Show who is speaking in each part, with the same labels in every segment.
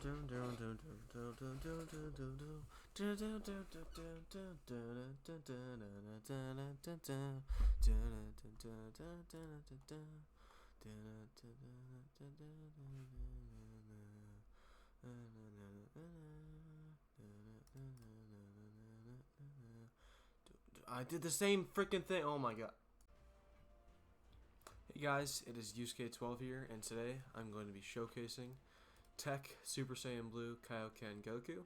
Speaker 1: I did the same freaking thing. Oh my god. Hey guys, it is Yusuke12 here, and today I'm going to be showcasing Tech Super Saiyan Blue KAIOKEN Goku.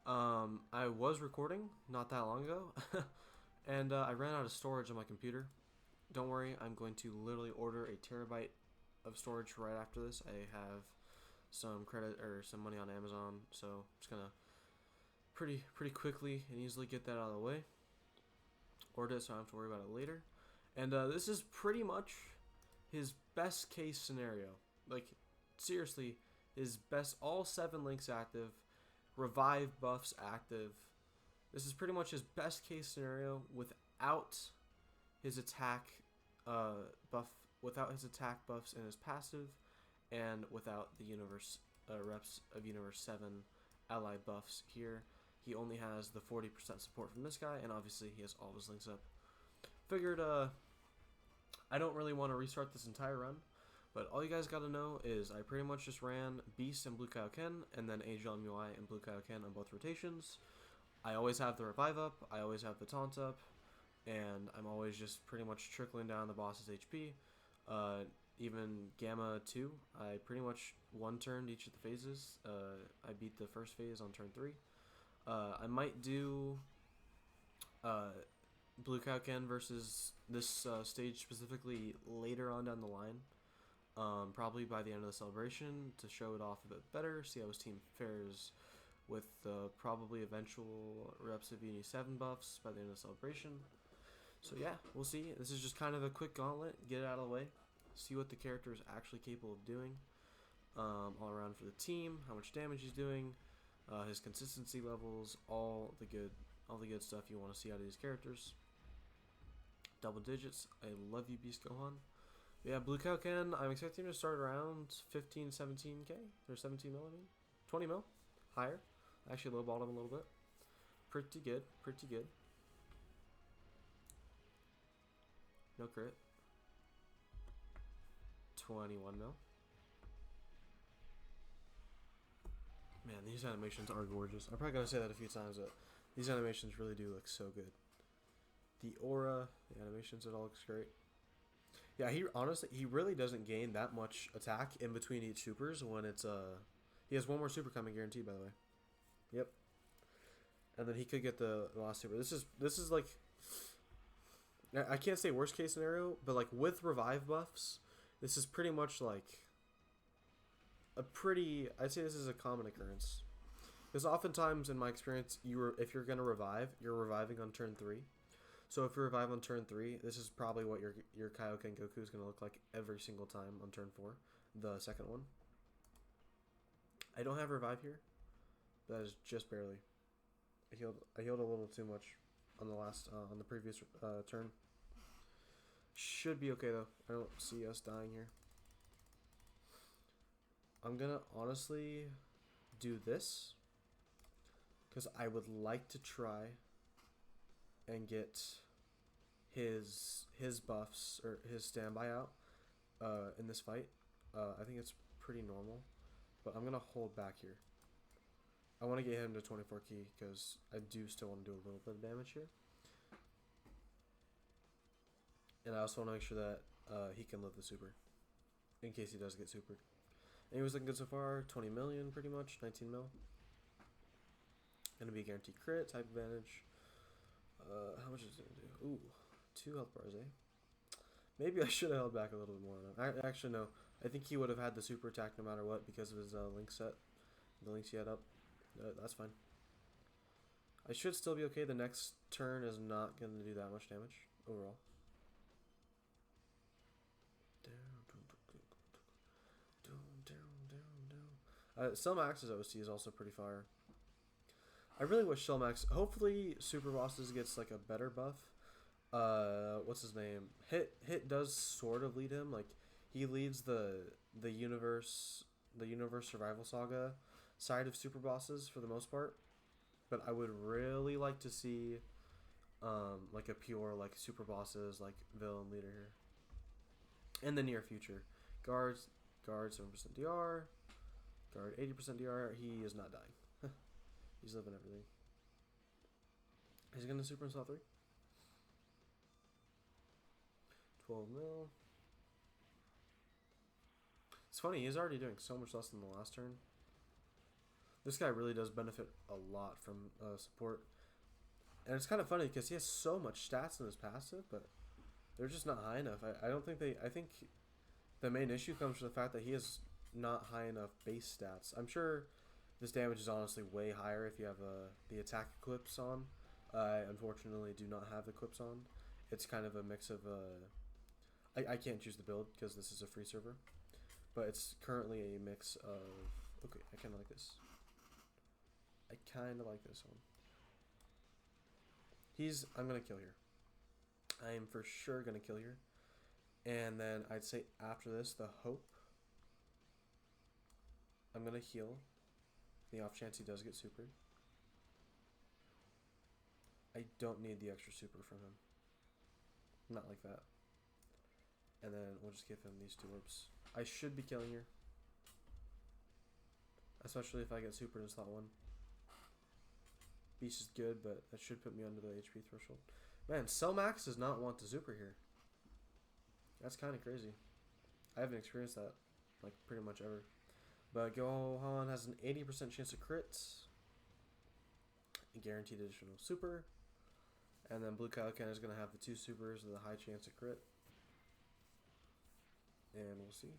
Speaker 1: I was recording not that long ago, and I ran out of storage on my computer. Don't worry, I'm going to literally order a terabyte of storage right after this. I have some credit or some money on Amazon, so I'm just gonna pretty quickly and easily get that out of the way. Order it so I don't have to worry about it later. And this is pretty much his best case scenario. Like, seriously, his best, all 7 links active, revive buffs active. This is pretty much his best case scenario without his attack without his attack buffs in his passive, and without the universe reps of Universe 7 ally buffs here. He only has the 40% support from this guy, and obviously he has all his links up. Figured I don't really want to restart this entire run, but all you guys got to know is I pretty much just ran Beast and Blue KAIOKEN, and then Angel MUI and Blue KAIOKEN on both rotations. I always have the revive up, I always have the taunt up, and I'm always just pretty much trickling down the boss's HP. Even Gamma 2, I pretty much one-turned each of the phases. I beat the first phase on turn 3. I might do Blue KAIOKEN versus this stage specifically later on down the line. Probably by the end of the celebration to show it off a bit better, see how his team fares with probably eventual reps of Uni 7 buffs by the end of the celebration. So yeah, we'll see. This is just kind of a quick gauntlet, get it out of the way, see what the character is actually capable of doing. All around for the team, how much damage he's doing, his consistency levels, all the good stuff you want to see out of these characters. Double digits. I love you, Beast Gohan. Yeah, Blue KAIOKEN, I'm expecting him to start around 15, 17k, or 17 mil, I mean. 20 mil, higher. Actually lowballed him a little bit. Pretty good, pretty good. No crit. 21 mil. Man, these animations are gorgeous. I'm probably going to say that a few times, but these animations really do look so good. The aura, the animations, it all looks great. Yeah, he really doesn't gain that much attack in between each supers when it's he has one more super coming guaranteed, by the way. Yep. And then he could get the last super. This is like, I can't say worst case scenario, but like with revive buffs, this is pretty much like I'd say this is a common occurrence. Because oftentimes in my experience, if you're gonna revive, you're reviving on turn 3. So if you revive on turn 3, this is probably what your KAIOKEN Goku is gonna look like every single time on turn 4, the second one. I don't have revive here. That is just barely. I healed a little too much on the on the previous turn. Should be okay though. I don't see us dying here. I'm gonna honestly do this because I would like to try and get his buffs or his standby out in this fight. I think it's pretty normal, but I'm gonna hold back here. I want to get him to 24 key because I do still want to do a little bit of damage here, and I also want to make sure that he can live the super in case he does get supered. And he was looking good so far. 20 million pretty much, 19 mil. Gonna be a guaranteed crit, type advantage. How much is it gonna do? Ooh, 2 health bars, eh? Maybe I should have held back a little bit more. Actually, no. I think he would have had the super attack no matter what because of his link set. The links he had up. That's fine. I should still be okay. The next turn is not going to do that much damage overall. Cellmax's OC is also pretty fire. I really wish Cellmax, hopefully Super Bosses gets like a better buff. What's his name? Hit does sort of lead him. Like he leads the universe the Universe Survival Saga side of super bosses for the most part, but I would really like to see like a pure like super bosses like villain leader here in the near future. Guard 7% DR, guard 80% DR. He is not dying. He's living everything. He's gonna super in slot 3. 12 mil. It's funny, he's already doing so much less than the last turn. This guy really does benefit a lot from support. And it's kind of funny because he has so much stats in his passive, but they're just not high enough. I don't think they... I think the main issue comes from the fact that he has not high enough base stats. I'm sure this damage is honestly way higher if you have the attack equips on. I unfortunately do not have the equips on. It's kind of a mix of... I can't choose the build because this is a free server. But it's currently a mix of... Okay, I kind of like this. I kind of like this one. I'm going to kill here. I am for sure going to kill here. And then I'd say after this, the hope. I'm going to heal. The off chance he does get super. I don't need the extra super from him. Not like that. And then we'll just give him these 2 orbs. I should be killing here. Especially if I get super in slot 1. Beast is good, but that should put me under the HP threshold. Man, Cellmax does not want to super here. That's kind of crazy. I haven't experienced that, like, pretty much ever. But Gohan has an 80% chance of crits. A guaranteed additional super. And then Blue KAIOKEN is going to have the 2 supers with a high chance of crit. And we'll see.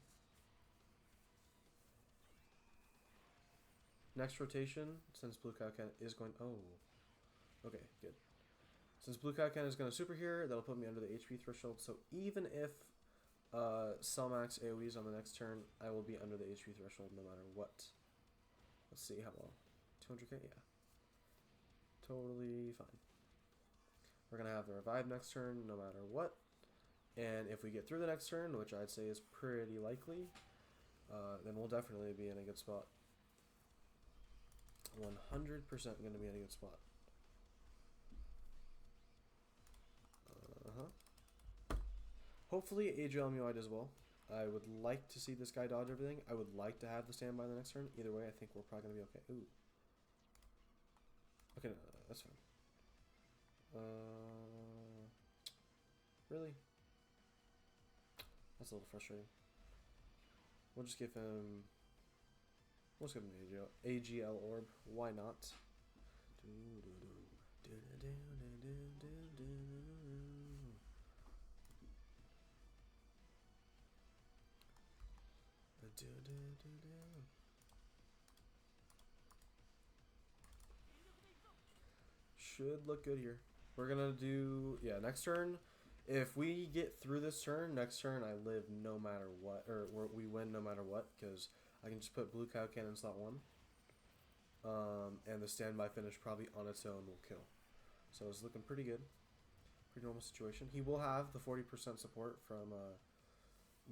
Speaker 1: Next rotation, since Blue KAIOKEN is going... Oh. Okay, good. Since Blue KAIOKEN is going to super here, that'll put me under the HP threshold. So even if Cellmax AoEs on the next turn, I will be under the HP threshold no matter what. Let's see how well. 200k? Yeah. Totally fine. We're going to have the revive next turn no matter what. And if we get through the next turn, which I'd say is pretty likely, then we'll definitely be in a good spot. 100% going to be in a good spot. Hopefully AGL does well. I would like to see this guy dodge everything. I would like to have the standby the next turn. Either way, I think we're probably going to be okay. Ooh. Okay, no, that's fine. Really? That's a little frustrating. We'll just give him... We'll just give him the AGL orb. Why not? Should look good here. We're gonna do... Yeah, next turn... If we get through this turn, next turn I live no matter what, or we win no matter what, because I can just put Blue KAIOKEN in slot 1, and the standby finish probably on its own will kill. So it's looking pretty good, pretty normal situation. He will have the 40% support from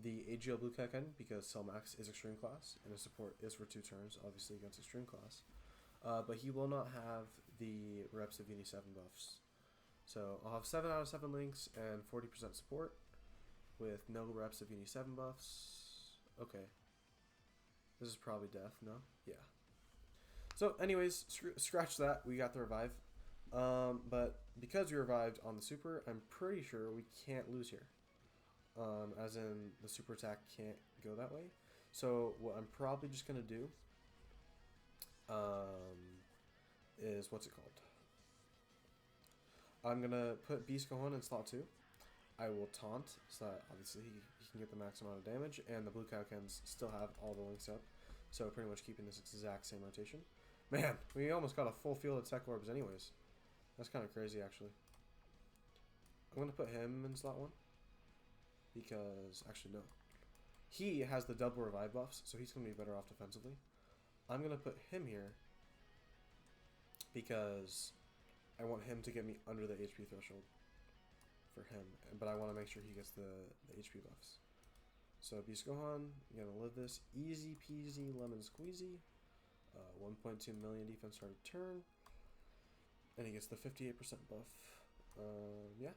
Speaker 1: the AGL Blue KAIOKEN because Cellmax is extreme class, and his support is for 2 turns, obviously against extreme class. But he will not have the reps of Uni 7 buffs. So I'll have 7 out of 7 links and 40% support with no reps of Uni 7 buffs. Okay. This is probably death, no? Yeah. So anyways, scratch that. We got the revive. But because we revived on the super, I'm pretty sure we can't lose here. As in, the super attack can't go that way. So what I'm probably just going to do is, what's it called? I'm going to put Beast Gohan in slot 2. I will taunt, so that obviously he can get the max amount of damage, and the Blue KAIOKENs still have all the links up. So pretty much keeping this exact same rotation. Man, we almost got a full field of tech orbs anyways. That's kind of crazy, actually. I'm going to put him in slot 1. Because, actually, no. He has the double revive buffs, so he's going to be better off defensively. I'm going to put him here because I want him to get me under the HP threshold for him. But I want to make sure he gets the HP buffs. So Beast Gohan, you're gonna live this easy peasy lemon squeezy. 1.2 million defense started turn, and he gets the 58% buff. Yeah,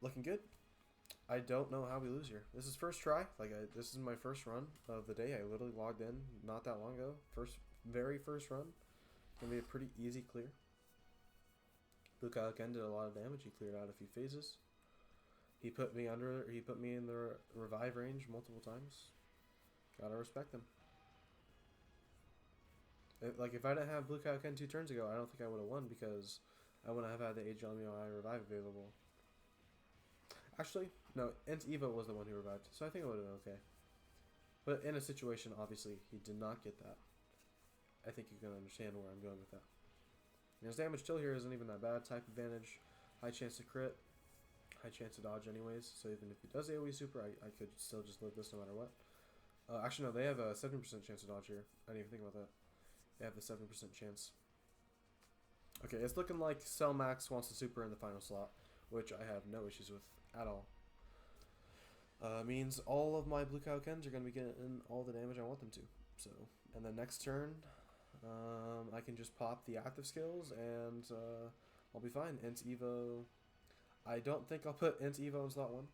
Speaker 1: looking good. I don't know how we lose here. This is first try. This is my first run of the day. I literally logged in not that long ago. Very first run. Gonna be a pretty easy clear. Blue KAIOKEN did a lot of damage. He cleared out a few phases. He put me in the revive range multiple times. Gotta respect him. Like, if I didn't have Blue KAIOKEN 2 turns ago, I don't think I would have won because I wouldn't have had the HLMUI revive available. Actually, no, Ent Evo was the one who revived, so I think it would have been okay. But in a situation, obviously, he did not get that. I think you can understand where I'm going with that. And his damage still here isn't even that bad. Type advantage, high chance to crit, high chance to dodge anyways. So even if he does AoE super, I could still just live this no matter what. Actually, no, they have a 7% chance to dodge here. I didn't even think about that. They have the 7% chance. Okay, it's looking like Cell Max wants to super in the final slot, which I have no issues with at all. Means all of my Blue KAIOKENs are going to be getting all the damage I want them to. So, and then next turn, I can just pop the active skills and I'll be fine. Ent Evo, I don't think I'll put Ent Evo in slot 1.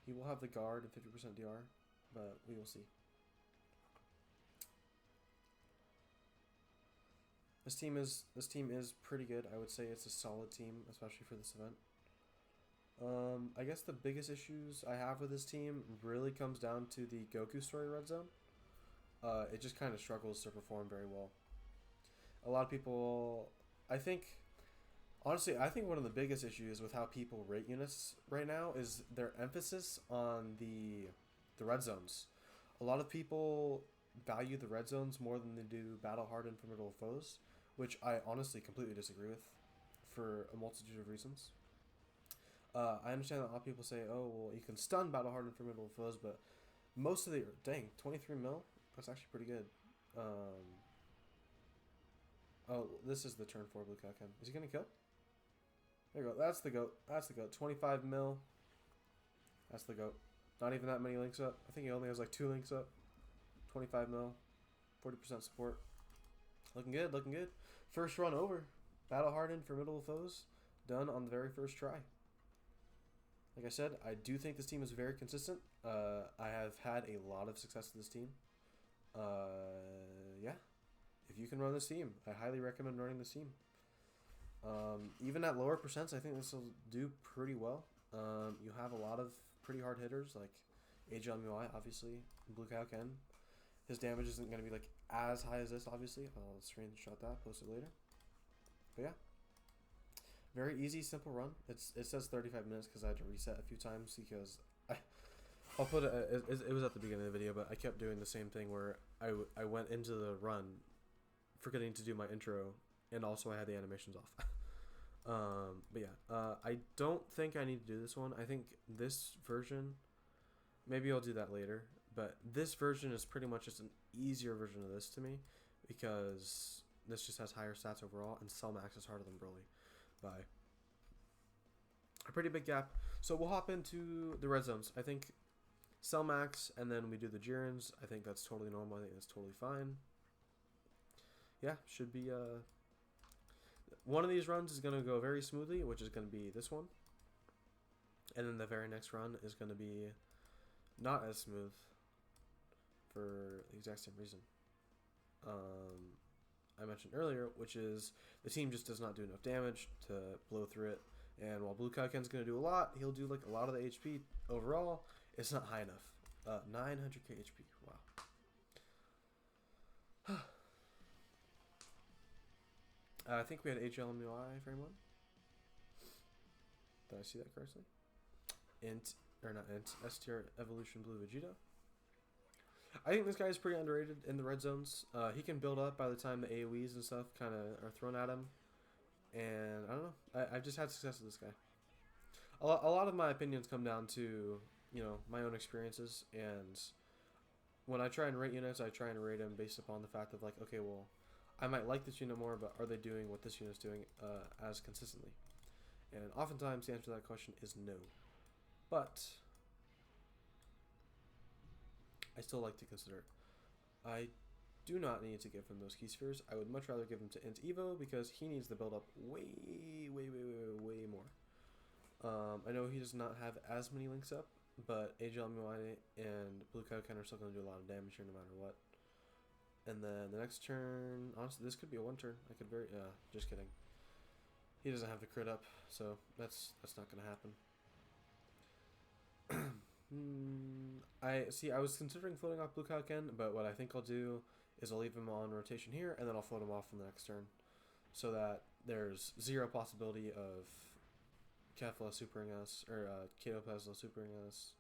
Speaker 1: He will have the guard and 50% DR, but we will see. This team is pretty good. I would say it's a solid team, especially for this event. I guess the biggest issues I have with this team really comes down to the Goku story red zone. It just kind of struggles to perform very well. A lot of people, honestly, I think one of the biggest issues with how people rate units right now is their emphasis on the red zones. A lot of people value the red zones more than they do battle hardened formidable foes, which I honestly completely disagree with for a multitude of reasons. I understand that a lot of people say, oh, well, you can stun battle hardened formidable foes, but most of the, dang, 23 mil? That's actually pretty good. Oh, this is the turn 4 Blue KAIOKEN. Is he going to kill? There you go. That's the GOAT. That's the GOAT. 25 mil. That's the GOAT. Not even that many links up. I think he only has like 2 links up. 25 mil. 40% support. Looking good, looking good. First run over. Battle hardened formidable foes. Done on the very first try. Like I said, I do think this team is very consistent. I have had a lot of success with this team. Yeah. If you can run this team, I highly recommend running this team. Even at lower percents, I think this will do pretty well. You have a lot of pretty hard hitters, like HLMUI, obviously, Blue KAIOKEN. His damage isn't going to be like as high as this, obviously. I'll screenshot that, post it later. But yeah. Very easy, simple run. It says 35 minutes because I had to reset a few times because I'll put it was at the beginning of the video, but I kept doing the same thing where I went into the run forgetting to do my intro, and also I had the animations off. But yeah, I don't think I need to do this one. I think this version, maybe I'll do that later, but this version is pretty much just an easier version of this to me because this just has higher stats overall, and Cell Max is harder than Broly by a pretty big gap. So we'll hop into the red zones. I think Cell Max, and then we do the Jirens. I think that's totally normal. I think that's totally fine. Yeah, should be one of these runs is going to go very smoothly, which is going to be this one. And then the very next run is going to be not as smooth for the exact same reason I mentioned earlier, which is the team just does not do enough damage to blow through it. And while Blue KAIOKEN's going to do a lot, he'll do like a lot of the HP overall. It's not high enough. 900k HP. Wow. I think we had HLMUI frame 1. Did I see that correctly? STR Evolution Blue Vegeta. I think this guy is pretty underrated in the red zones. He can build up by the time the AoEs and stuff kind of are thrown at him. And I don't know. I've just had success with this guy. A lot of my opinions come down to, my own experiences. And when I try and rate units, I try and rate them based upon the fact of like, okay, well, I might like this unit more, but are they doing what this unit's doing as consistently? And oftentimes the answer to that question is no. But I still like to consider it. I do not need to give him those key spheres. I would much rather give him to Int Evo because he needs to build up way more. I know he does not have as many links up, but AGLMUI and Blue KAIOKEN are still going to do a lot of damage here no matter what. And then the next turn, honestly, this could be a one turn. I could just kidding. He doesn't have the crit up, so that's not going to happen. I was considering floating off Blue KAIOKEN, but what I think I'll do is I'll leave him on rotation here, and then I'll float him off on the next turn, so that there's zero possibility of Kefla supering us, or Kato Pesla supering us.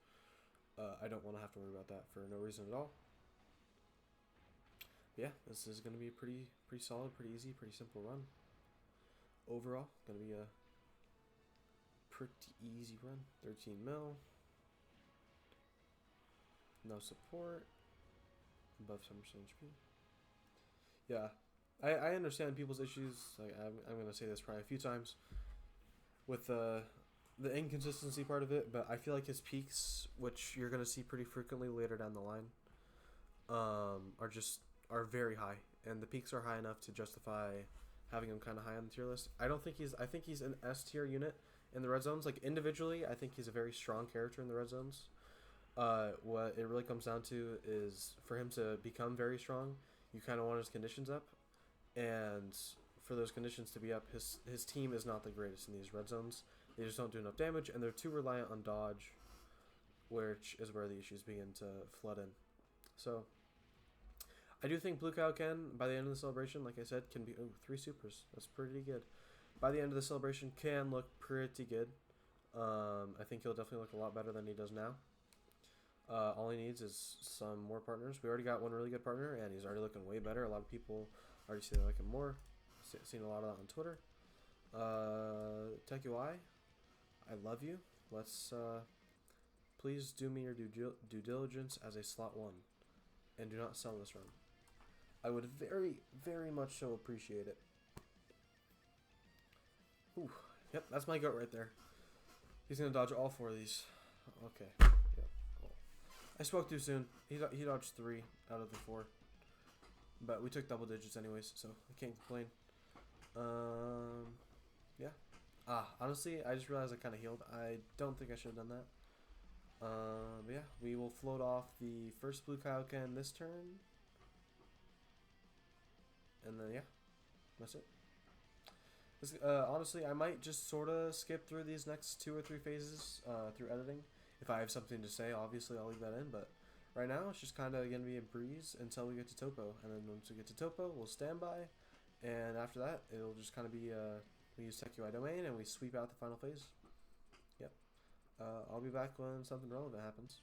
Speaker 1: I don't want to have to worry about that for no reason at all. But yeah, this is going to be a pretty solid, pretty easy, pretty simple run. Overall, going to be a pretty easy run. 13 mil. No support. Above 7% HP. Yeah, I understand people's issues. Like I'm going to say this probably a few times with the inconsistency part of it, but I feel like his peaks, which you're going to see pretty frequently later down the line, are very high, and the peaks are high enough to justify having him kind of high on the tier list. I think he's an S tier unit in the red zones. Like individually, I think he's a very strong character in the red zones. What it really comes down to is for him to become very strong, you kind of want his conditions up, and for those conditions to be up, his team is not the greatest in these red zones. They just don't do enough damage, and they're too reliant on dodge, which is where the issues begin to flood in. So I do think Blue KAIOKEN, by the end of the celebration, like I said, can be 3 supers. That's pretty good. By the end of the celebration, can look pretty good. I think he'll definitely look a lot better than he does now. All he needs is some more partners. We already got one really good partner, and he's already looking way better. A lot of people already say they like him more. Seen a lot of that on Twitter. TechUI, I love you. Let's please do me your due diligence as a slot 1, and do not sell this run. I would very much so appreciate it. Ooh, yep, that's my goat right there. He's gonna dodge all 4 of these. Okay. Yep. Cool. I spoke too soon. He dodged 3 out of the 4, but we took double digits anyways, so I can't complain. Yeah. Honestly, I just realized I kind of healed. I don't think I should have done that. Yeah, we will float off the first Blue KAIOKEN this turn. And then, yeah, that's it. Honestly, I might just sort of skip through these next 2 or 3 phases through editing. If I have something to say, obviously I'll leave that in. But right now, it's just kind of going to be a breeze until we get to Topo. And then once we get to Topo, we'll stand by. And after that, it'll just kind of be, we use TechUI domain and we sweep out the final phase. Yep. I'll be back when something relevant happens.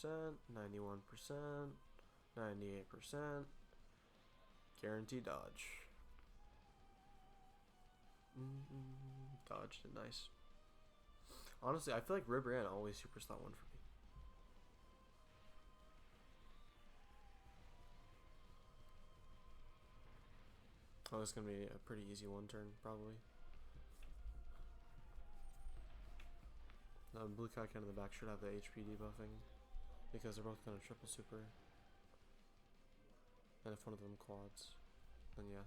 Speaker 1: %, 91%, 98%. Guaranteed dodge. Dodged it, nice. Honestly, I feel like Ribrianne always super slot 1 for me. Oh, this is gonna be a pretty easy 1 turn, probably. Blue KAIOKEN in the back should have the HP debuffing, because they're both gonna triple super. And if one of them quads, then yeah.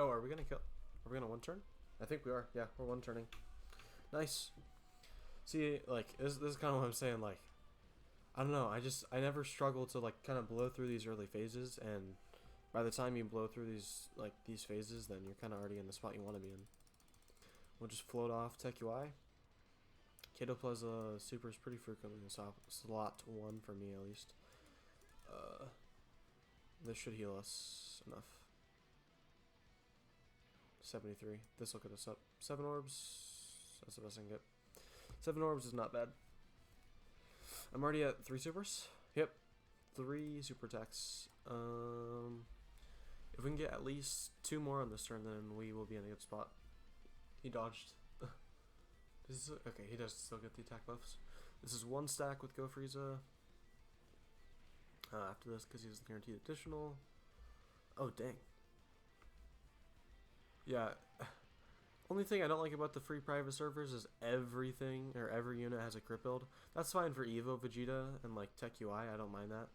Speaker 1: Oh, are we gonna kill? Are we gonna one turn? I think we are. Yeah, we're one turning. Nice. See, like this is kind of what I'm saying. Like, I don't know. I never struggle to like kind of blow through these early phases, and by the time you blow through these phases, then you're kind of already in the spot you want to be in. We'll just float off Tech UI. Kato Plaza supers pretty frequently in slot 1 for me at least. This should heal us enough. 73. This will get us up. 7 orbs. That's the best I can get. 7 orbs is not bad. I'm already at 3 supers. Yep. 3 super attacks. If we can get at least 2 more on this turn, then we will be in a good spot. He dodged. Okay, he does still get the attack buffs. This is 1 stack with Go Frieza. After this, because he's guaranteed additional. Oh, dang. Yeah. Only thing I don't like about the free private servers is everything, or every unit has a crit build. That's fine for Evo, Vegeta, and like Tech UI, I don't mind that.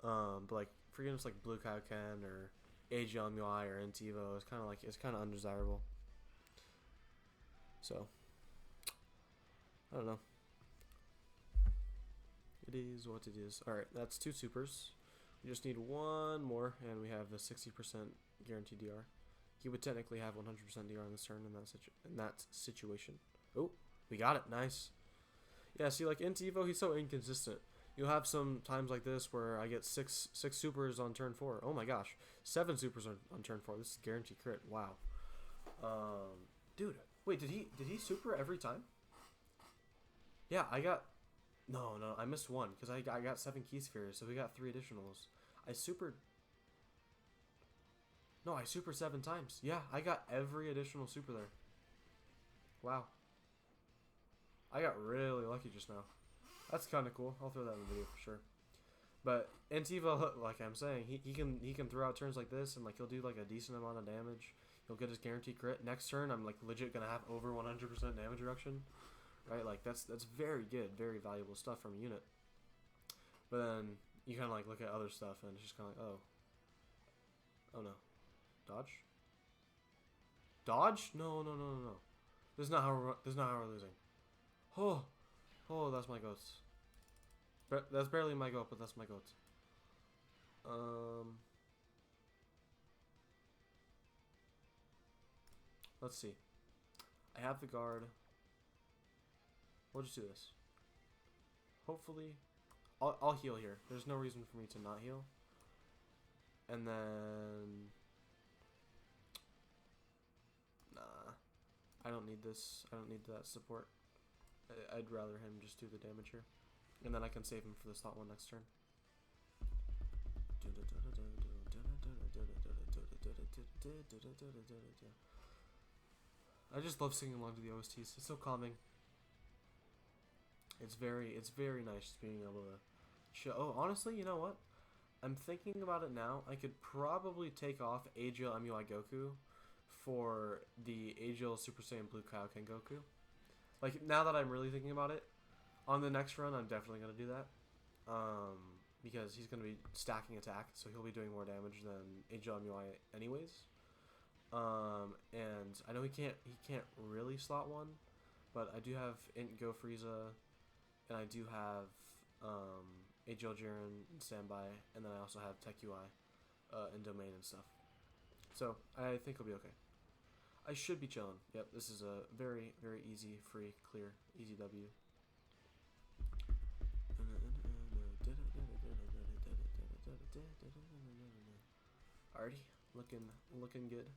Speaker 1: But like for units like Blue KAIOKEN or AGL MUI or NTEVO, it's kind of undesirable. So I don't know. It is what it is. Alright, that's 2 supers. We just need 1 more, and we have a 60% guaranteed DR. He would technically have 100% DR on this turn in that situation. Oh, we got it. Nice. Yeah, see, like, NTEVO, he's so inconsistent. You'll have some times like this where I get six supers on turn 4. Oh my gosh. 7 supers on turn 4. This is guaranteed crit. Wow. Dude, wait, did he super every time? Yeah, I got... No, I missed 1 because I got 7 key spheres, so we got 3 additionals. I supered 7 times. Yeah, I got every additional super there. Wow. I got really lucky just now. That's kind of cool. I'll throw that in the video for sure. But NTEVO, like I'm saying, he can throw out turns like this, and like he'll do like a decent amount of damage. He'll get his guaranteed crit. Next turn, I'm like legit gonna have over 100% damage reduction. Right, like that's very good, very valuable stuff from a unit. But then you kind of like look at other stuff and it's just kind of like, oh no, dodge, no. This is not how we're losing. Oh, that's my goats. That's barely my goat, but that's my goat. Let's see. I have the guard. We'll just do this. Hopefully, I'll heal here. There's no reason for me to not heal. And then, nah, I don't need this. I don't need that support. I'd rather him just do the damage here, and then I can save him for the slot 1 next turn. I just love singing along to the OSTs. It's so calming. It's very nice being able to show. Oh, honestly, you know what? I'm thinking about it now. I could probably take off AGL MUI Goku for the AGL Super Saiyan Blue KAIOKEN Goku. Like, now that I'm really thinking about it, on the next run, I'm definitely going to do that. Because he's going to be stacking attack, so he'll be doing more damage than AGL MUI anyways. And I know he can't really slot 1, but I do have Int Go Frieza. And I do have AGL Jiren in standby, and then I also have Tech UI in domain and stuff. So I think he'll be okay. I should be chilling. Yep, this is a very easy, free, clear, easy W. Alrighty, looking good.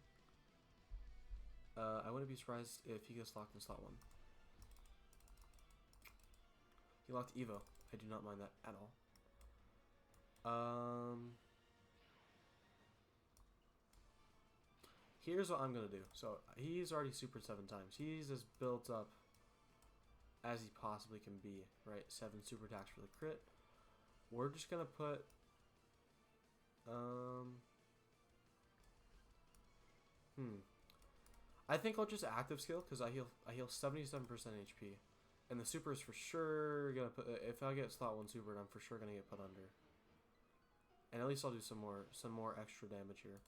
Speaker 1: I wouldn't be surprised if he gets locked in slot 1. He locked Evo. I do not mind that at all. Here's what I'm gonna do. So he's already supered 7 times. He's as built up as he possibly can be. Right, 7 super attacks for the crit. We're just gonna put I think I'll just active skill because I heal 77% HP. And the super is for sure gonna put. If I get slot 1 super, I'm for sure gonna get put under. And at least I'll do some more extra damage here.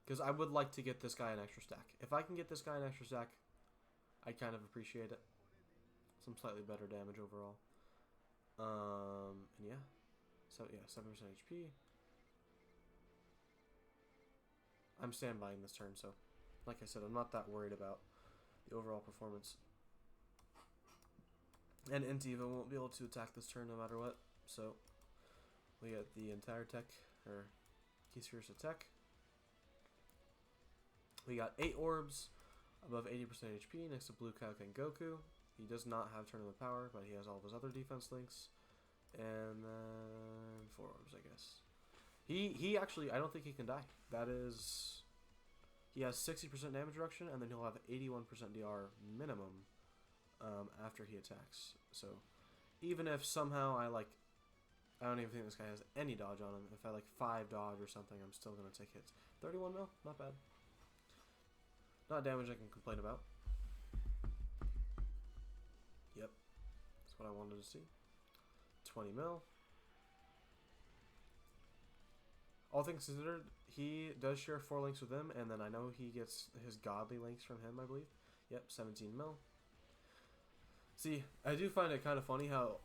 Speaker 1: Because I would like to get this guy an extra stack. If I can get this guy an extra stack, I kind of appreciate it. Some slightly better damage overall. And yeah. So yeah, 7% HP. I'm standbying this turn, so like I said, I'm not that worried about the overall performance. And Intiva won't be able to attack this turn no matter what. So we get the entire tech, or Keysphere's attack. We got 8 orbs above 80% HP next to blue KAIOKEN Goku. He does not have Tournament Power, but he has all of his other defense links. And then 4 orbs, I guess. He actually, I don't think he can die. That is, he has 60% damage reduction, and then he'll have 81% DR minimum after he attacks. So even if somehow I don't even think this guy has any dodge on him. If I 5 dodge or something, I'm still going to take hits. 31 mil, not bad. Not damage I can complain about. Yep, that's what I wanted to see. 20 mil. All things considered, he does share 4 links with him, and then I know he gets his godly links from him, I believe. Yep, 17 mil. See, I do find it kind of funny how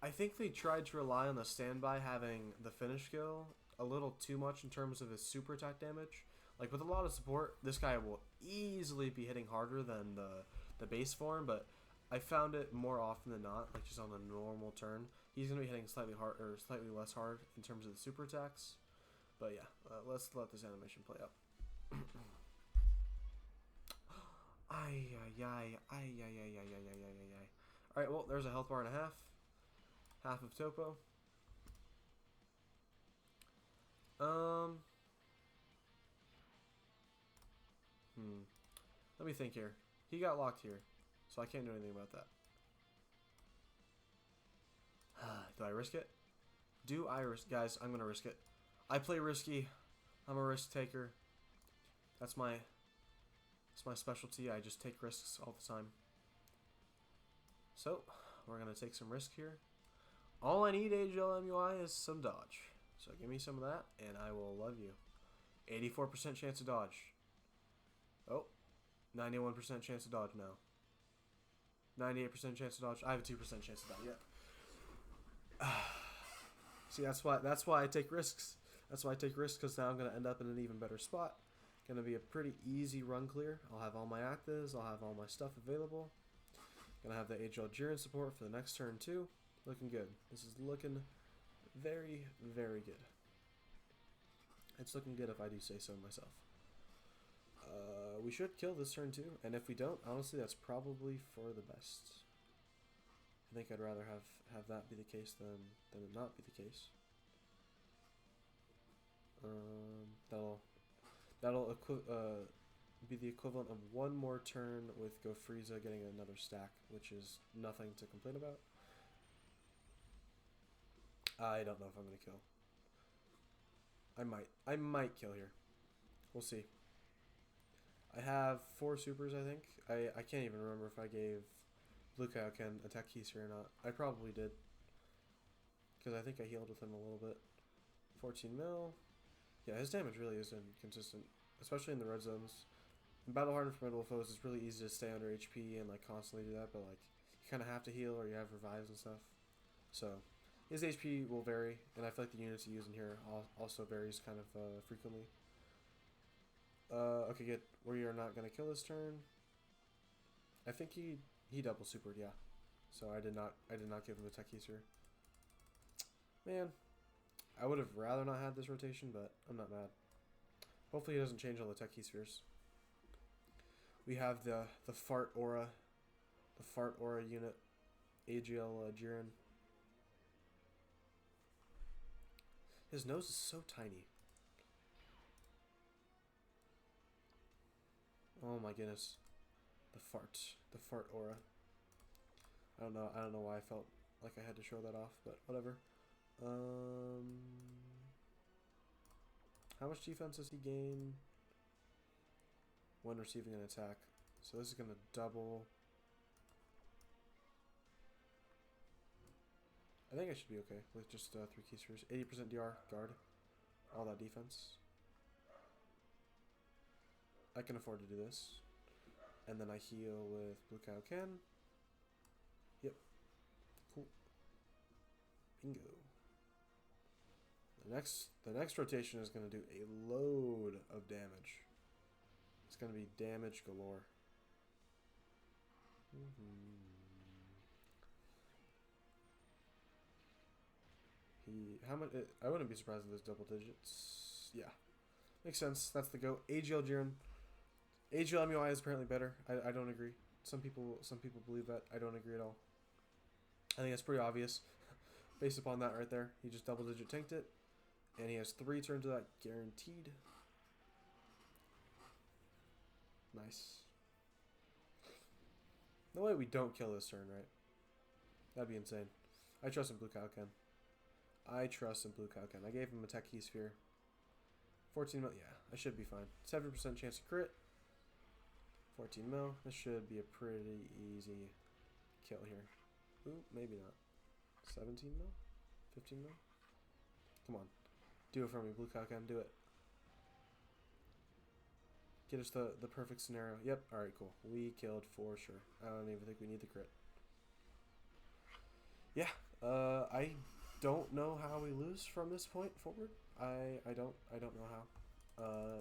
Speaker 1: I think they tried to rely on the standby having the finish skill a little too much in terms of his super attack damage. Like, with a lot of support, this guy will easily be hitting harder than the base form, but I found it more often than not, like just on a normal turn, he's going to be hitting slightly hard or slightly less hard in terms of the super attacks. But yeah, let's let this animation play out. Alright, well, there's a health bar and a half. Half of Topo. Let me think here. He got locked here, so I can't do anything about that. Do I risk it? Do I risk? Guys, I'm going to risk it. I play risky. I'm a risk taker. That's my specialty. I just take risks all the time. So, we're going to take some risk here. All I need, AGLMUI, is some dodge. So give me some of that, and I will love you. 84% chance to dodge. Oh, 91% chance to dodge now. 98% chance to dodge. I have a 2% chance to dodge. Yeah. See, that's why I take risks. That's why I take risks, because now I'm going to end up in an even better spot. Going to be a pretty easy run clear. I'll have all my actives. I'll have all my stuff available. Going to have the HL Jiren support for the next turn too. Looking good. This is looking very, very good. It's looking good if I do say so myself. We should kill this turn too, and if we don't, honestly, that's probably for the best. I think I'd rather have that be the case than it not be the case. That'll be the equivalent of one more turn with Go Frieza getting another stack, which is nothing to complain about. I don't know if I'm gonna kill. I might kill here. We'll see. I have 4 supers, I think. I can't even remember if I gave Blue KAIOKEN attack Keysphere or not. I probably did, because I think I healed with him a little bit. 14 mil. Yeah, his damage really is inconsistent, especially in the red zones. In Battle Hardened Formidable Foes, it's really easy to stay under HP and constantly do that, but you kind of have to heal or you have revives and stuff. So his HP will vary, and I feel like the units you use in here also varies kind of frequently. Okay, good. We are not gonna kill this turn. I think he double supered, yeah. So I did not give him a tech here. Man, I would have rather not had this rotation, but I'm not mad. Hopefully he doesn't change all the tech spheres. We have the fart aura unit, AGL Jiren. His nose is so tiny. Oh my goodness. The fart aura. I don't know why I felt like I had to show that off, but whatever. How much defense does he gain when receiving an attack? So this is gonna double. I think I should be okay with just 3 keyspheres. 80% DR guard. All that defense. I can afford to do this. And then I heal with Blue KAIOKEN. Yep. Cool. Bingo. The next rotation is going to do a load of damage. It's going to be damage galore. How much? I wouldn't be surprised if there's double digits. Yeah, makes sense. That's the GOAT. AGL Jiren. AGL MUI is apparently better. I don't agree. Some people believe that. I don't agree at all. I think it's pretty obvious based upon that right there. He just double digit tanked it, and he has 3 turns of that guaranteed. Nice. No way we don't kill this turn, right? That'd be insane. I trust in Blue KAIOKEN. I trust in Blue KAIOKEN. I gave him a Tech Key Sphere. 14 mil. Yeah, I should be fine. 7% chance to crit. 14 mil. This should be a pretty easy kill here. Ooh, maybe not. 17 mil? 15 mil? Come on. Do it for me, Blue KAIOKEN. Do it. Get us the perfect scenario. Yep. Alright, cool. We killed for sure. I don't even think we need the crit. Yeah. I don't know how we lose from this point forward. I don't know how.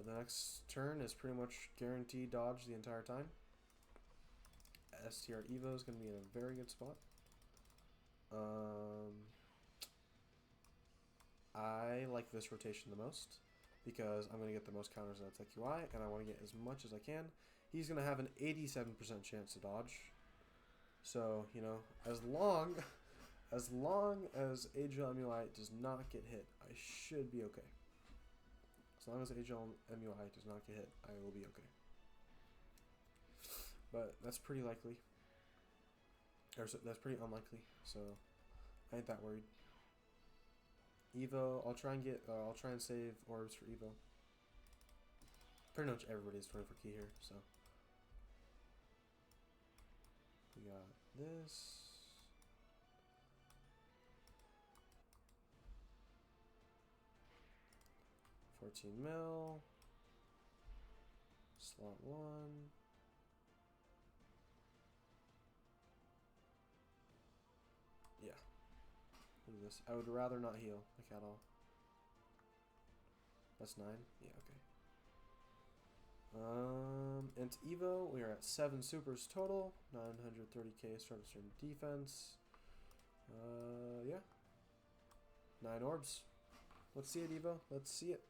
Speaker 1: The next turn is pretty much guaranteed dodge the entire time. STR Evo is going to be in a very good spot. I like this rotation the most because I'm going to get the most counters out of Tech UI, and I want to get as much as I can. He's going to have an 87% chance to dodge. So, you know, as long as AGL MUI does not get hit, I should be okay. As long as AGL MUI does not get hit, I will be okay. But that's pretty likely. Or that's pretty unlikely, so I ain't that worried. Evo, I'll try and save orbs for Evo. Pretty much everybody's 24 key here, so. We got this. $14 mil. Slot 1. Yeah. Look at this. I would rather not heal, like at all. That's 9? Yeah, okay. Into Evo, we are at 7 supers total. 930k start to turn defense. Yeah. 9 orbs. Let's see it, Evo. Let's see it.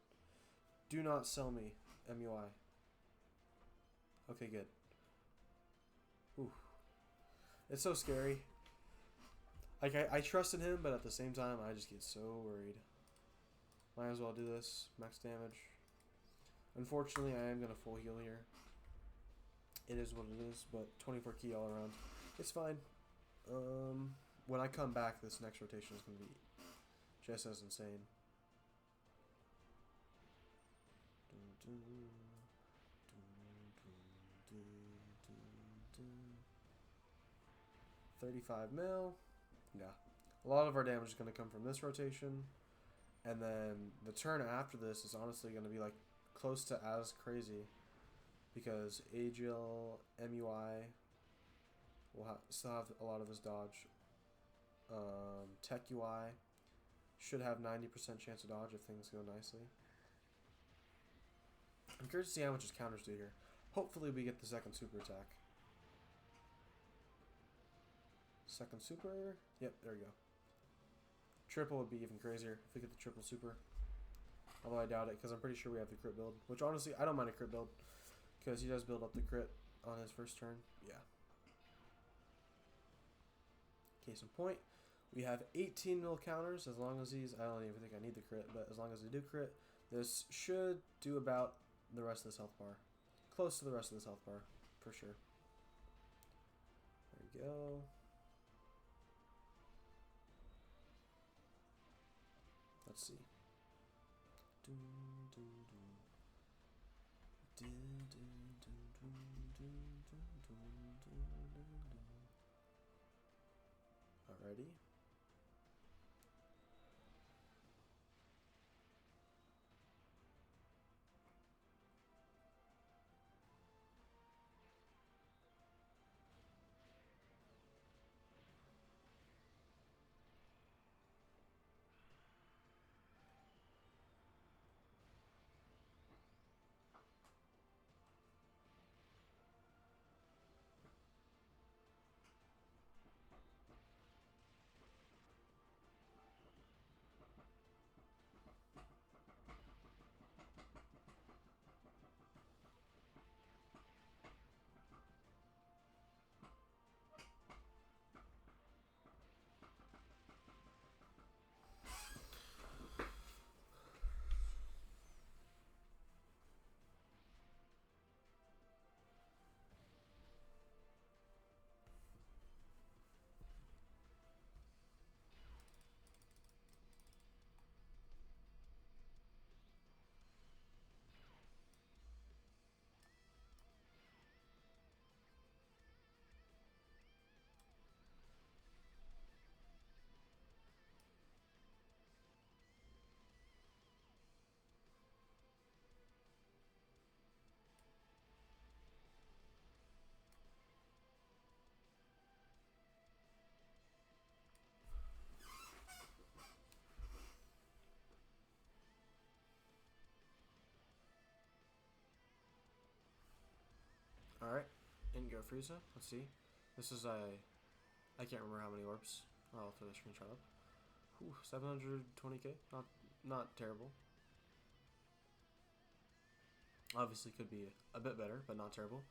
Speaker 1: Do not sell me, MUI. Okay, good. Ooh. It's so scary. Like, I trust in him, but at the same time, I just get so worried. Might as well do this. Max damage. Unfortunately, I am going to full heal here. It is what it is, but 24 key all around. It's fine. When I come back, this next rotation is going to be just as insane. 35 mil. Yeah. A lot of our damage is going to come from this rotation. And then the turn after this is honestly going to be like close to as crazy. Because AGL MUI will still have a lot of his dodge. Tech UI should have 90% chance to dodge if things go nicely. I'm curious to see how much his counters do here. Hopefully we get the second super attack. Second super. Yep, there we go. Triple would be even crazier if we get the triple super. Although I doubt it because I'm pretty sure we have the crit build. Which honestly, I don't mind a crit build. Because he does build up the crit on his first turn. Yeah. Case in point. We have 18 mil counters as long as he's... I don't even think I need the crit. But as long as they do crit, this should do about the rest of this health bar. Close to the rest of this health bar. For sure. There we go. Let's see. Alrighty. and go Frieza. Let's see. This is I can't remember how many orbs. I'll throw the screenshot up. Ooh, 720k. Not terrible. Obviously could be a bit better, but not terrible.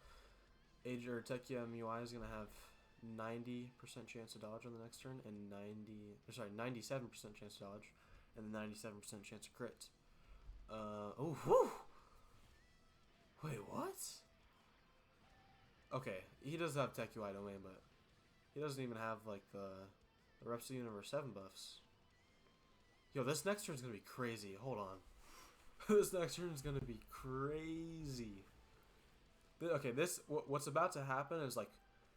Speaker 1: Age or Tekia MUI is gonna have 90% chance to dodge on the next turn, and 97% chance to dodge, and 97% chance to crit. Oh, whew. Wait, what? Okay, he does have Tech UI domain, but he doesn't even have like the Reps of the Universe 7 buffs. Yo, this next turn is gonna be crazy. Hold on. This next turn is gonna be crazy. Okay, what's about to happen is like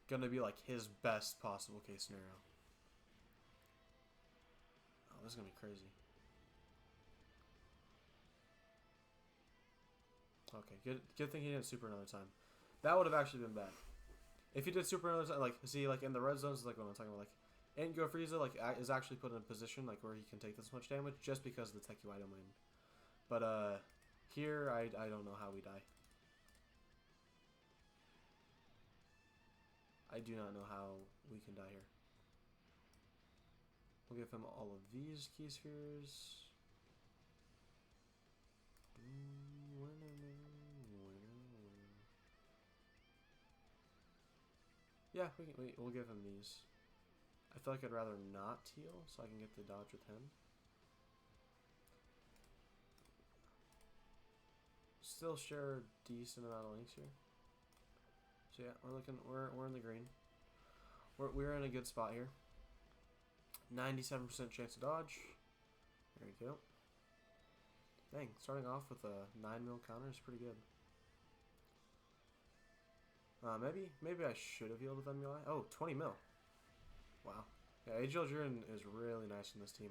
Speaker 1: gonna be like his best possible case scenario. Oh, this is gonna be crazy. Okay, good thing he didn't super another time. That would have actually been bad. If he did super another time, like, see, like in the red zones, like what I'm talking about, like, and Go Frieza, like, is actually put in a position like where he can take this much damage just because of the Tech UI domain. But here I don't know how we die. I do not know how we can die here. We'll give him all of these key spheres. Yeah, we'll give him these. I feel like I'd rather not heal so I can get the dodge with him. Still share a decent amount of links here. So yeah, we're in the green. We're in a good spot here. 97% chance to dodge. There you go. Dang, starting off with a 9 mil counter is pretty good. Maybe I should have healed with MUI. Oh, 20 mil. Wow. Yeah, AGL Jiren is really nice in this team.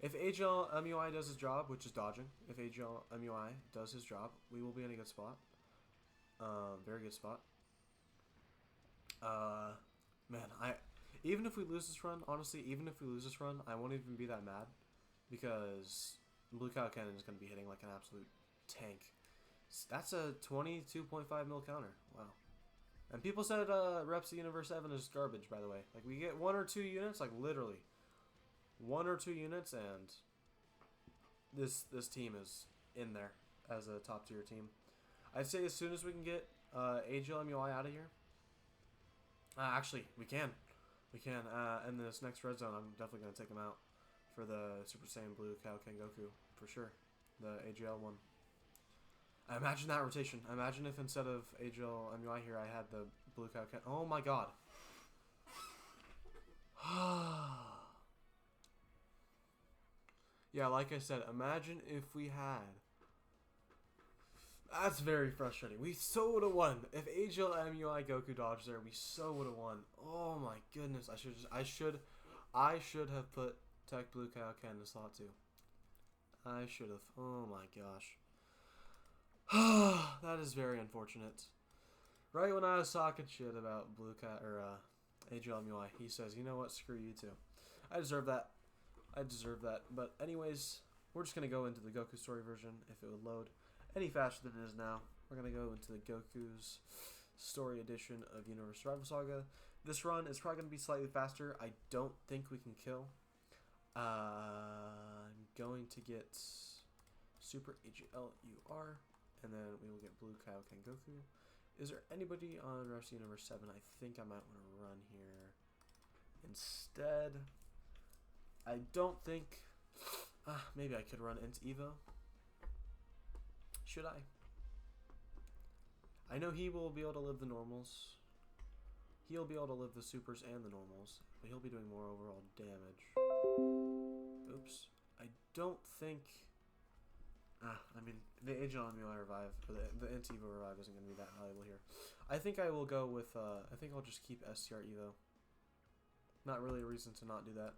Speaker 1: If AGL MUI does his job, which is dodging, if AGL MUI does his job, we will be in a good spot. Very good spot. Man, even if we lose this run, honestly, even if we lose this run, I won't even be that mad because Blue KAIOKEN is going to be hitting like an absolute tank. That's a 22.5 mil counter. Wow. And people said Reps of the Universe 7 is garbage, by the way. Like, we get 1 or 2 units, like, literally. 1 or 2 units, and this team is in there as a top-tier team. I'd say as soon as we can get AGL MUI out of here. Actually, we can. We can. In this next red zone, I'm definitely going to take him out for the Super Saiyan Blue KAIOKEN Goku, for sure. The AGL one. Imagine that rotation. Imagine if instead of AGL MUI here, I had the Blue KAIOKEN. Oh my god. Yeah, like I said, imagine if we had. That's very frustrating. We so would have won. If AGL MUI Goku dodged there, we so would have won. Oh my goodness. I should have put Tech Blue KAIOKEN in the slot too. I should have. Oh my gosh. That is very unfortunate. Right when I was talking shit about AGL MUI, he says, "You know what? Screw you too." I deserve that. I deserve that. But anyways, we're just gonna go into the Goku story version if it would load any faster than it is now. We're gonna go into the Goku's story edition of Universe Survival Saga. This run is probably gonna be slightly faster. I don't think we can kill. I'm going to get Super AGLUR. And then we will get Blue KAIOKEN Goku. Is there anybody on Reps Universe 7 I think I might want to run here instead? I don't think... maybe I could run into Evo. Should I? I know he will be able to live the normals. He'll be able to live the supers and the normals. But he'll be doing more overall damage. Oops. I don't think... I mean, the AGL MUI revive, or the Anti-Evo revive isn't going to be that valuable here. I think I will go with, I think I'll just keep STR Evo. Not really a reason to not do that.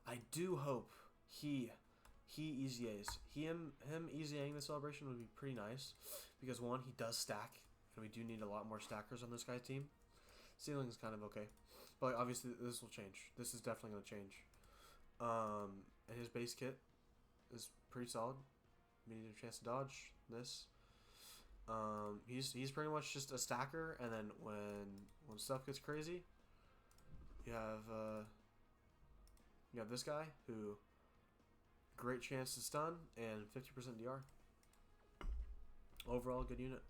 Speaker 1: I do hope he EZAs. Him EZAing the celebration would be pretty nice, because one, he does stack, and we do need a lot more stackers on this guy's team. Ceiling is kind of okay, but obviously this will change. This is definitely going to change. And his base kit is pretty solid. We need a chance to dodge this. He's pretty much just a stacker, and then when stuff gets crazy, you have this guy who great chance to stun and 50% DR. Overall, good unit.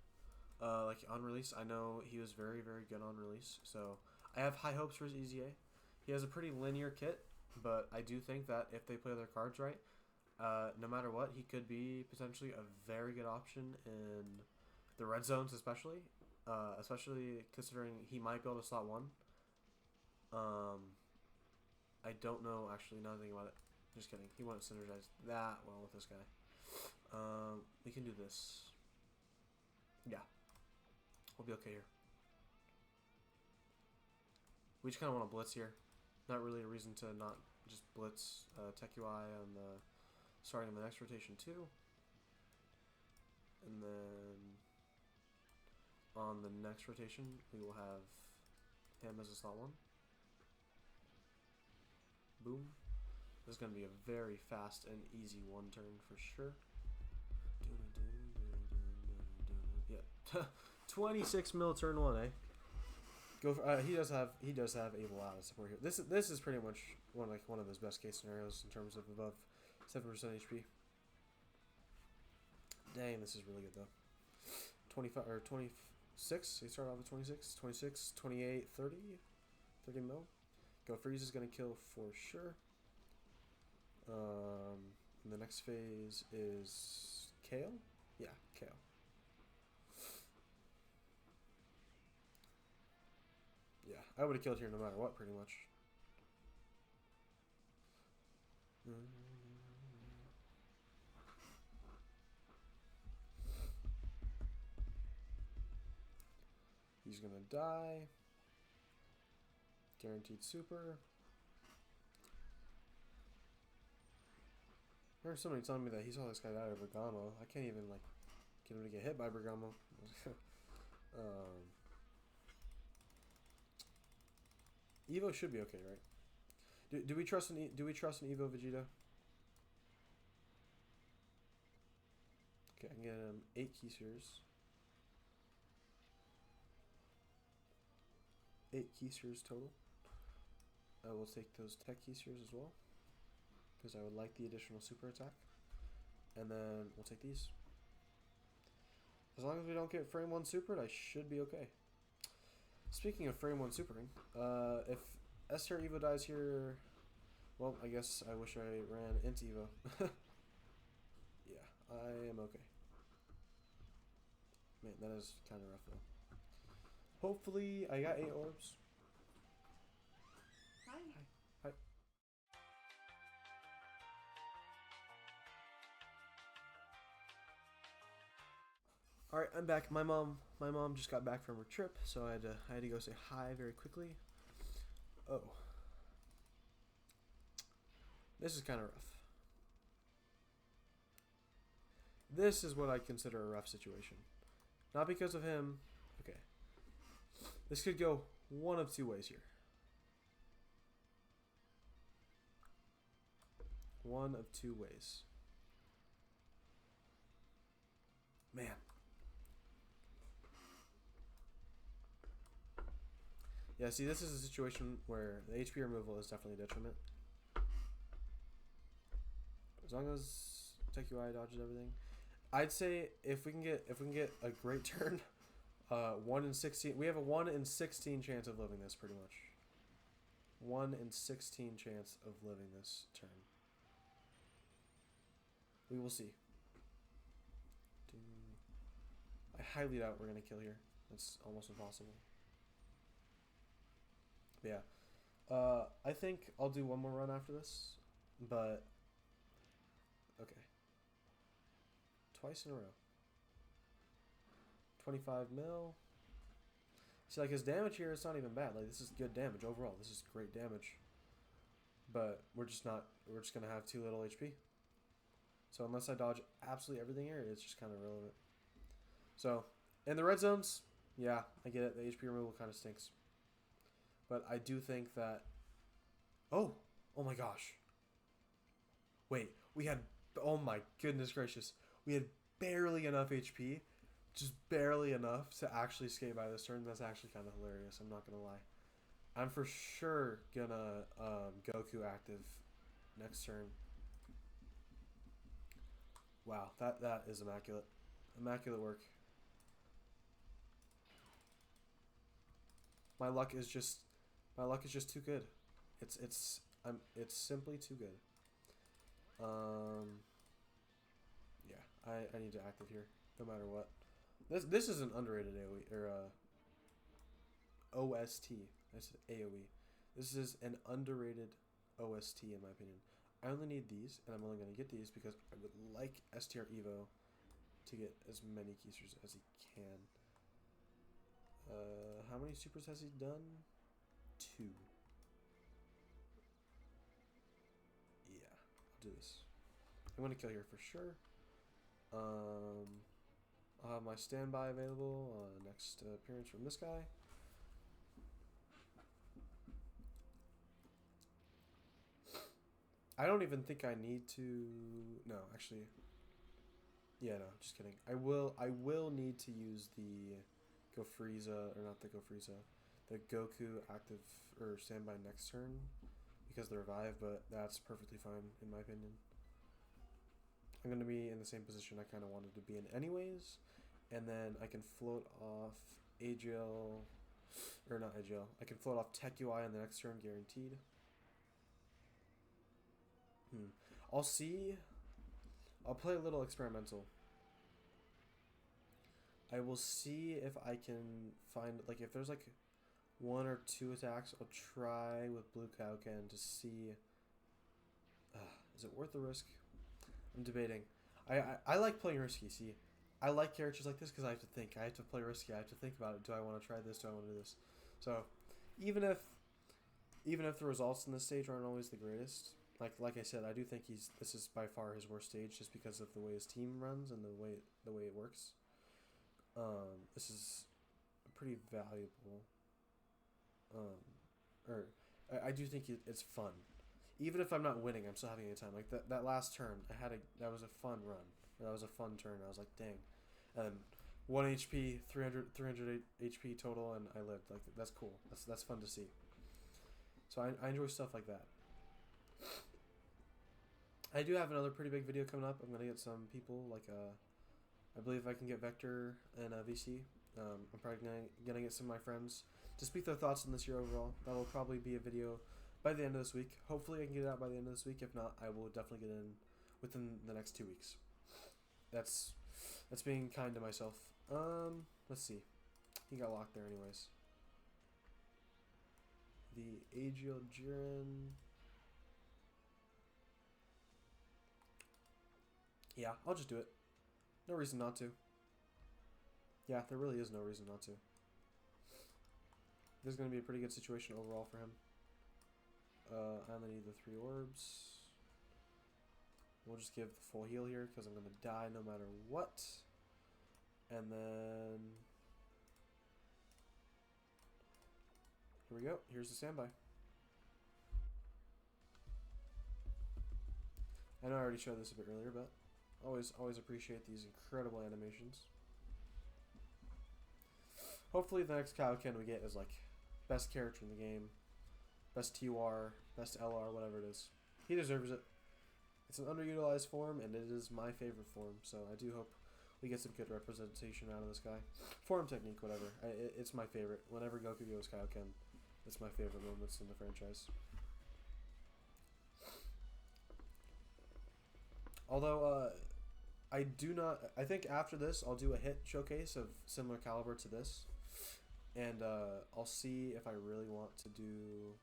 Speaker 1: Like on release, I know he was very good on release, so I have high hopes for his EZA. He has a pretty linear kit, but I do think that if they play their cards right, no matter what, he could be potentially a very good option in the red zones, especially considering he might go to slot 1. I don't know, actually, now that I think about it. Just kidding. He won't synergize that well with this guy. We can do this. Yeah. We'll be okay here. We just kind of want to blitz here. Not really a reason to not just blitz Tech UI on the starting of the next rotation too. And then on the next rotation, we will have him as a slot 1. Boom. This is going to be a very fast and easy one turn for sure. Yeah. 26 mil turn 1, eh? Go for, he does have able out support here. This is pretty much one of his best case scenarios in terms of above 7% HP. Dang, this is really good though. 25 or 26. He started off with 26, 26, 28, 30, 30 mil. Go freeze is gonna kill for sure. And the next phase is Kale. Yeah, Kale. Yeah, I would have killed here no matter what, pretty much. He's gonna die. Guaranteed super. I heard somebody telling me that he saw this guy die of Bergamo. I can't even like get him to get hit by Bergamo. Evo should be okay, right? Do we trust an Evo Vegeta? Okay, I can get him 8 key series. 8 key series total. I will take those tech key series as well, because I would like the additional super attack. And then we'll take these. As long as we don't get frame 1 supered, I should be okay. Speaking of frame 1 supering, if S-tier Evo dies here, well, I guess I wish I ran into Evo. Yeah, I am okay. Man, that is kind of rough though. Hopefully, I got 8 orbs.
Speaker 2: Hi.
Speaker 1: Hi. All right, I'm back. My mom just got back from her trip, so I had to go say hi very quickly. Oh, this is kind of rough. This is what I consider a rough situation. Not because of him. Okay. This could go one of 2 ways here. One of 2 ways. Man. Yeah, see, this is a situation where the HP removal is definitely a detriment. As long as Tech UI dodges everything, I'd say if we can get a great turn, 1 in 16. We have a 1 in 16 chance of living this, pretty much. 1 in 16 chance of living this turn. We will see. I highly doubt we're gonna kill here. It's almost impossible. But yeah, I think I'll do one more run after this, but okay. Twice in a row. 25 mil. See, like his damage here is not even bad. Like this is good damage overall. This is great damage. But we're just gonna have too little HP. So unless I dodge absolutely everything here, it's just kind of irrelevant. So in the red zones, yeah, I get it. The HP removal kind of stinks. But I do think that... Oh my gosh. Wait, we had... Oh my goodness gracious. We had barely enough HP just barely enough to actually skate by this turn. That's actually kind of hilarious. I'm not gonna lie. I'm for sure gonna Goku active next turn. Wow, that is immaculate. Immaculate work. My luck is just too good. It's simply too good. Yeah, I need to active here no matter what. This is an underrated AoE or OST. I said AoE. This is an underrated OST in my opinion. I only need these, and I'm only going to get these because I would like STR Evo to get as many keysters as he can. How many supers has he done? 2. Yeah, I'll do this. I'm going to kill here for sure. I'll have my standby available next appearance from this guy. I don't even think I need to. No, actually. Yeah, no, just kidding. I will need to use the Go Frieza, or not the Go Frieza, the Goku active or standby next turn because of the revive, but that's perfectly fine in my opinion. I'm going to be in the same position I kind of wanted to be in anyways, and then I can float off AGL, or not AGL, I can float off Tech UI on the next turn guaranteed. I'll see. I'll play a little experimental. I will see if I can find, like, if there's like 1 or 2 attacks, I'll try with Blue KAIOKEN to see. Is it worth the risk? I'm debating. I like playing risky. See, I like characters like this because I have to think. I have to play risky. I have to think about it. Do I want to try this? Do I want to do this? So, even if the results in this stage aren't always the greatest, like I said, I do think this is by far his worst stage just because of the way his team runs and the way it works. This is pretty valuable. I do think it's fun. Even if I'm not winning, I'm still having a good time. Like that last turn, that was a fun run. That was a fun turn. I was like, dang. And 1 HP, 300 HP total, and I lived. Like that's cool. That's fun to see. So I enjoy stuff like that. I do have another pretty big video coming up. I'm gonna get some people like I believe I can get Vector and VC. I'm probably gonna get some of my friends to speak their thoughts on this year overall. That'll probably be a video by the end of this week. Hopefully I can get it out by the end of this week. If not, I will definitely get in within the next 2 weeks. That's being kind to myself. Let's see. He got locked there anyways. The AGL Jiren. Yeah, I'll just do it. No reason not to. Yeah, there really is no reason not to. This is going to be a pretty good situation overall for him. I only need the 3 orbs. We'll just give the full heal here because I'm going to die no matter what. And then... here we go. Here's the standby. I know I already showed this a bit earlier, but always appreciate these incredible animations. Hopefully the next KAIOKEN we get is like best character in the game, best TUR, best LR, whatever it is. He deserves it. It's an underutilized form, and it is my favorite form, so I do hope we get some good representation out of this guy. Form technique, whatever. It's my favorite. Whenever Goku goes KAIOKEN, it's my favorite moments in the franchise. Although, I think after this, I'll do a hit showcase of similar caliber to this. And I'll see if I really want to do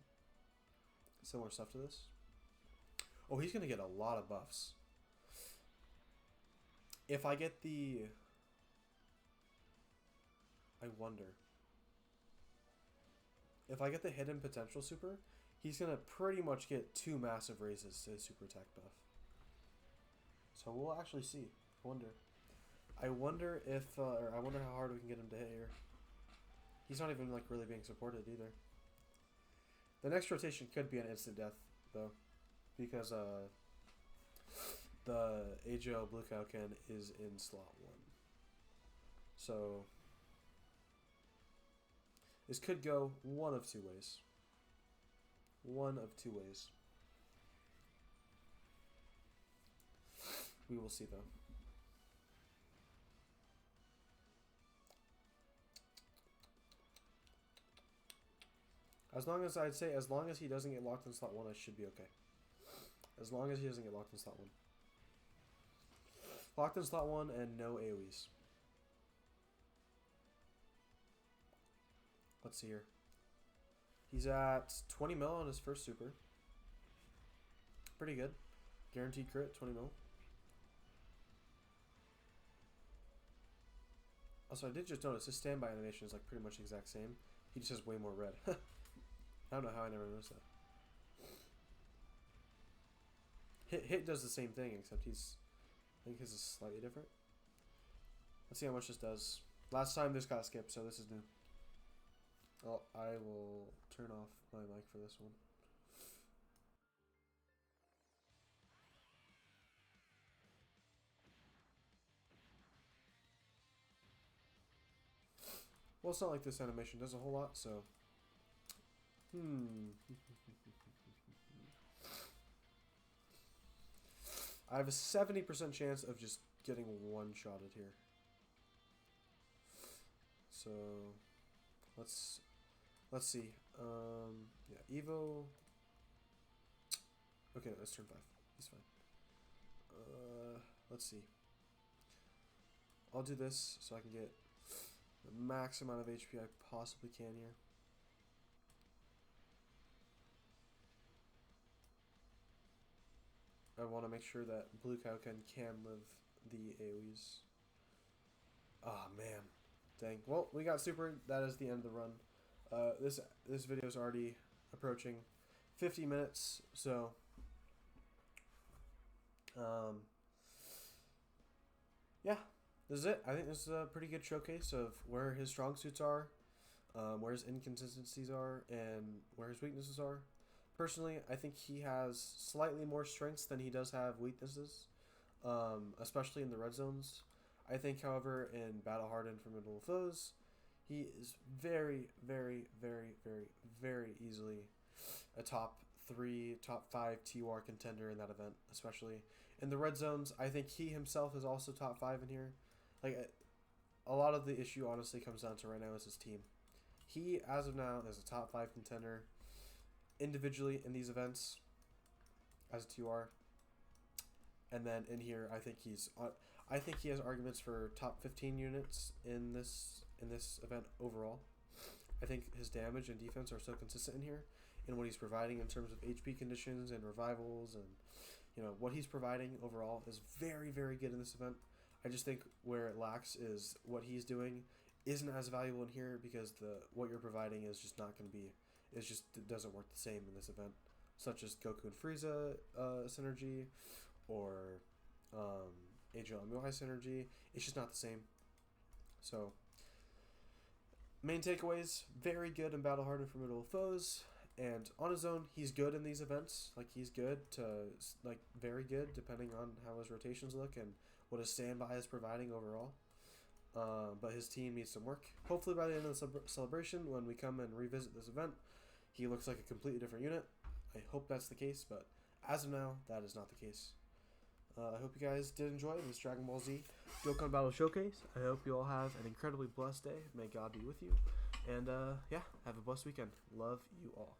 Speaker 1: similar stuff to this. Oh, he's going to get a lot of buffs. If I get the... I wonder. If I get the hidden potential super, he's going to pretty much get 2 massive raises to his super attack buff. So we'll actually see. I wonder if, or I wonder how hard we can get him to hit here. He's not even like really being supported either. The next rotation could be an instant death though, because the AGL Blue KAIOKEN is in slot 1. So this could go one of two ways. One of two ways. We will see though. As long as he doesn't get locked in slot 1, I should be okay. As long as he doesn't get locked in slot 1. Locked in slot 1 and no AoEs. Let's see here. He's at 20 mil on his first super. Pretty good. Guaranteed crit, 20 mil. Also, I did just notice his standby animation is like pretty much the exact same. He just has way more red. I don't know how I never noticed that. Hit does the same thing, except I think his is slightly different. Let's see how much this does. Last time this got skipped, so this is new. Oh, I will turn off my mic for this one. Well, it's not like this animation does a whole lot, so... I have a 70% chance of just getting one-shotted here. So... Let's see. Yeah, Evo... Okay, no, let's turn 5. He's fine. Let's see. I'll do this so I can get the max amount of HP I possibly can here. I want to make sure that Blue KAIOKEN can live the AoEs. Oh man, dang. Well, we got super. That is the end of the run. This video is already approaching 50 minutes, so yeah, this is it. I think this is a pretty good showcase of where his strong suits are, where his inconsistencies are, and where his weaknesses are. Personally, I think he has slightly more strengths than he does have weaknesses, especially in the red zones. I think, however, in battle hardened formidable foes, he is very, very, very, very, very easily a top 3, top 5 TUR contender in that event, especially in the red zones. I think he himself is also top 5 in here. Like, a lot of the issue honestly comes down to right now is his team. He, as of now, is a top 5 contender individually in these events as a TUR, and then in here I think he has arguments for top 15 units in this event overall. I think his damage and defense are so consistent in here, and what he's providing in terms of HP conditions and revivals, and what he's providing overall is very, very good in this event. I just think where it lacks is what he's doing isn't as valuable in here, because what you're providing is just not going to be. It doesn't work the same in this event, such as Goku and Frieza synergy, or HLMUI synergy. It's just not the same. So, main takeaways: very good in battle hardened formidable foes, and on his own, he's good in these events. Like, he's good to very good, depending on how his rotations look and what his standby is providing overall. But his team needs some work. Hopefully by the end of the celebration, when we come and revisit this event, he looks like a completely different unit. I hope that's the case, but as of now, that is not the case. I hope you guys did enjoy this Dragon Ball Z Dokkan Battle Showcase. I hope you all have an incredibly blessed day. May God be with you. And yeah, have a blessed weekend. Love you all.